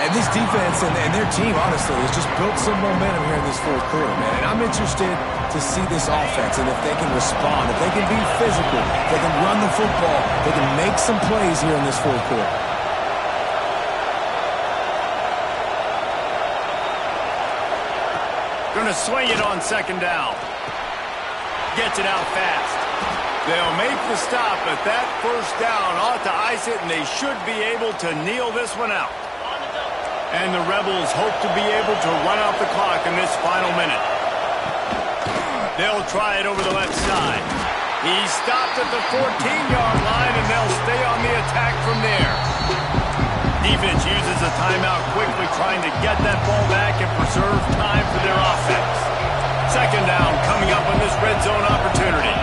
And this defense and their team, honestly, has just built some momentum here in this 4th quarter, man. And I'm interested to see this offense and if they can respond, if they can be physical, if they can run the football, they can make some plays here in this 4th quarter. Going to swing it on second down. Gets it out fast. They'll make the stop, but that first down ought to ice it, and they should be able to kneel this one out. And the Rebels hope to be able to run out the clock in this final minute. They'll try it over the left side. He stopped at the 14-yard line, and they'll stay on the attack from there. Defense uses a timeout quickly, trying to get that ball back and preserve time for their offense. Second down coming up on this red zone opportunity.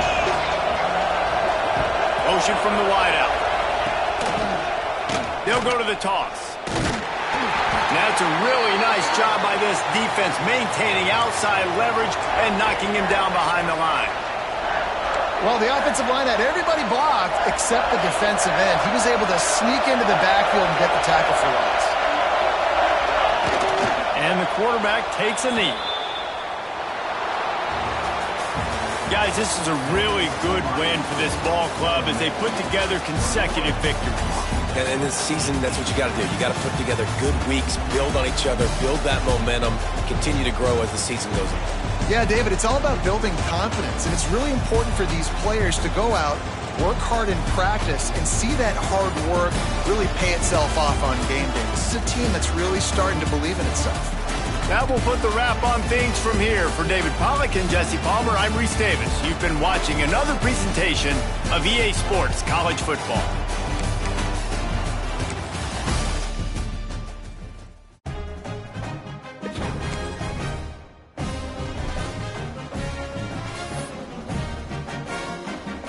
Motion from the wideout. They'll go to the toss. That's a really nice job by this defense, maintaining outside leverage and knocking him down behind the line. Well, the offensive line had everybody blocked except the defensive end. He was able to sneak into the backfield and get the tackle for loss. And the quarterback takes a knee. Guys, this is a really good win for this ball club as they put together consecutive victories. And in this season, that's what you got to do. You got to put together good weeks, build on each other, build that momentum, continue to grow as the season goes on. Yeah, David, it's all about building confidence, and it's really important for these players to go out, work hard in practice, and see that hard work really pay itself off on game day. This is a team that's really starting to believe in itself. That will put the wrap on things from here. For David Pollack and Jesse Palmer, I'm Reese Davis. You've been watching another presentation of EA Sports College Football.